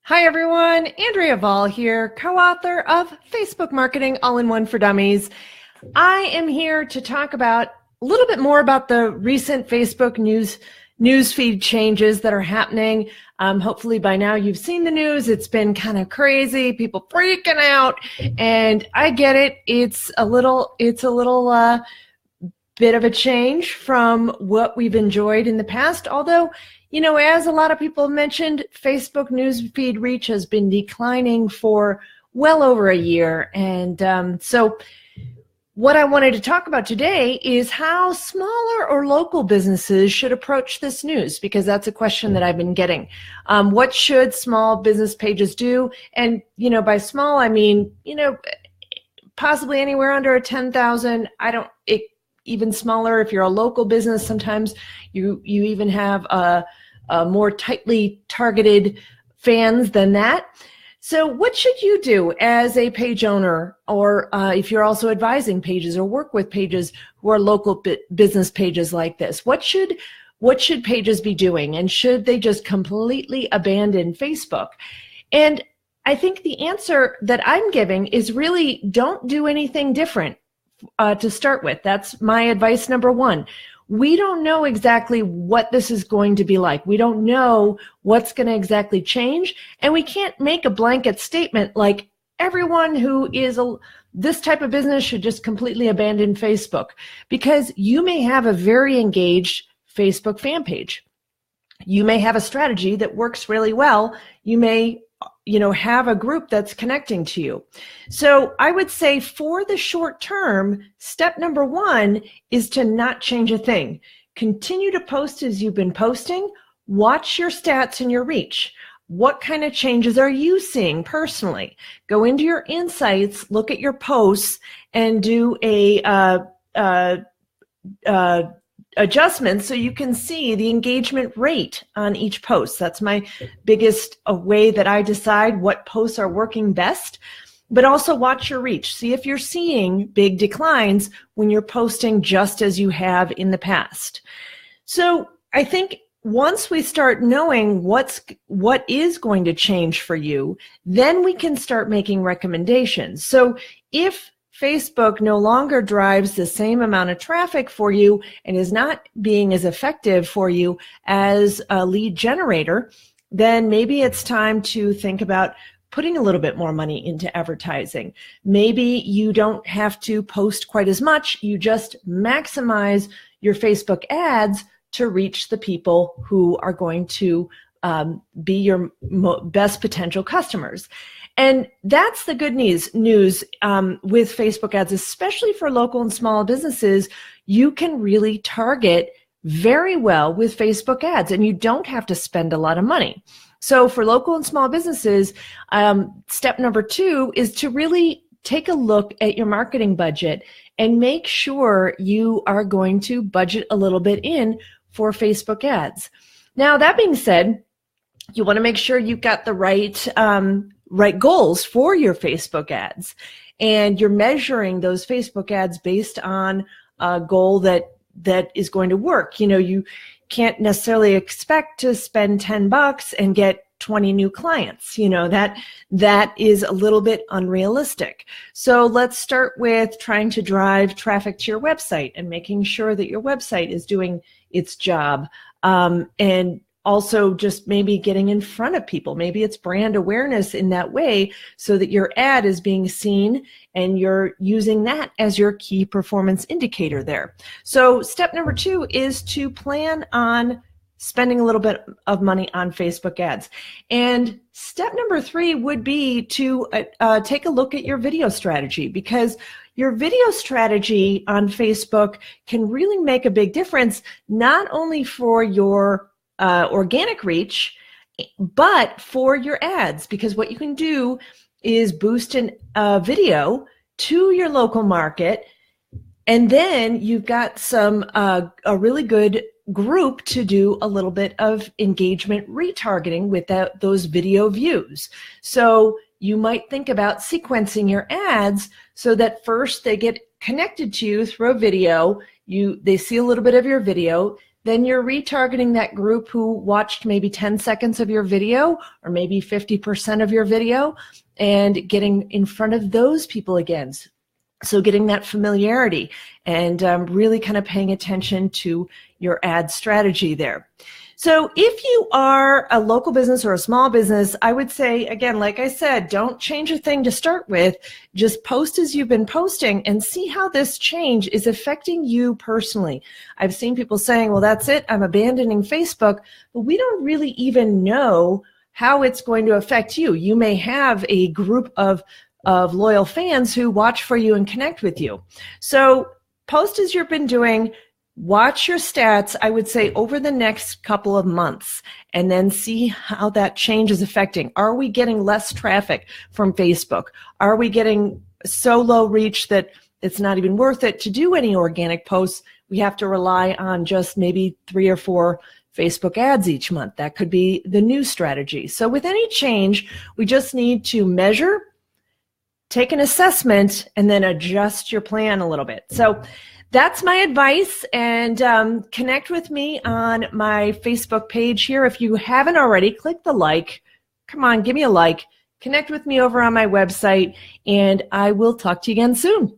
Hi everyone, Andrea Vall here, co-author of Facebook Marketing All-in-One for Dummies. I am here to talk about a little bit more about the recent Facebook newsfeed changes that are happening. Hopefully by now you've seen the news. It's been kind of crazy, people freaking out, and I get it. It's a little bit of a change from what we've enjoyed in the past, although, you know, as a lot of people have mentioned, Facebook newsfeed reach has been declining for well over a year. And so what I wanted to talk about today is how smaller or local businesses should approach this news, because that's a question that I've been getting. What should small business pages do? And, you know, by small, I mean, you know, possibly anywhere under a 10,000. Even smaller if you're a local business. Sometimes you even have a more tightly targeted fans than that. So what should you do as a page owner, or if you're also advising pages or work with pages who are local business pages like this? What should pages be doing, and should they just completely abandon Facebook? And I think the answer that I'm giving is really don't do anything different. To start with, that's my advice number one. We don't know exactly what this is going to be like. We don't know what's going to exactly change, and we can't make a blanket statement like everyone who is this type of business should just completely abandon Facebook, because you may have a very engaged Facebook fan page. You may have a strategy that works really well. You may have a group that's connecting to you. So I would say for the short term, step number one is to not change a thing. Continue to post as you've been posting. Watch your stats and your reach. What kind of changes are you seeing personally? Go into your insights, look at your posts, and do a adjustments so you can see the engagement rate on each post. That's my biggest way that I decide what posts are working best. But also watch your reach. See if you're seeing big declines when you're posting just as you have in the past. So I think once we start knowing what is going to change for you, then we can start making recommendations. So if Facebook no longer drives the same amount of traffic for you and is not being as effective for you as a lead generator, then maybe it's time to think about putting a little bit more money into advertising. Maybe you don't have to post quite as much. You just maximize your Facebook ads to reach the people who are going to be your best potential customers. And that's the good news with Facebook ads, especially for local and small businesses. You can really target very well with Facebook ads, and you don't have to spend a lot of money. So for local and small businesses, step number two is to really take a look at your marketing budget and make sure you are going to budget a little bit in for Facebook ads. Now, that being said, you want to make sure you've got the right goals for your Facebook ads, and you're measuring those Facebook ads based on a goal that is going to work. You know, you can't necessarily expect to spend $10 and get 20 new clients. You know, that is a little bit unrealistic. So let's start with trying to drive traffic to your website and making sure that your website is doing its job, and also just maybe getting in front of people. Maybe it's brand awareness in that way so that your ad is being seen and you're using that as your key performance indicator there. So step number two is to plan on spending a little bit of money on Facebook ads. And step number three would be to take a look at your video strategy, because your video strategy on Facebook can really make a big difference, not only for your organic reach, but for your ads, because what you can do is boost a video to your local market, and then you've got a really good group to do a little bit of engagement retargeting with those video views. So you might think about sequencing your ads so that first they get connected to you through a video, they see a little bit of your video, then you're retargeting that group who watched maybe 10 seconds of your video or maybe 50% of your video, and getting in front of those people again. So getting that familiarity and really kind of paying attention to your ad strategy there. So if you are a local business or a small business, I would say, again, like I said, don't change a thing to start with. Just post as you've been posting and see how this change is affecting you personally. I've seen people saying, well, that's it, I'm abandoning Facebook, but we don't really even know how it's going to affect you. You may have a group of loyal fans who watch for you and connect with you. So post as you've been doing. Watch your stats, I would say, over the next couple of months, and then see how that change is affecting. Are we getting less traffic from Facebook? Are we getting so low reach that it's not even worth it to do any organic posts? We have to rely on just maybe 3 or 4 Facebook ads each month. That could be the new strategy. So with any change, we just need to measure, take an assessment, and then adjust your plan a little bit. So that's my advice, and connect with me on my Facebook page here. If you haven't already, click the like. Come on, give me a like. Connect with me over on my website, and I will talk to you again soon.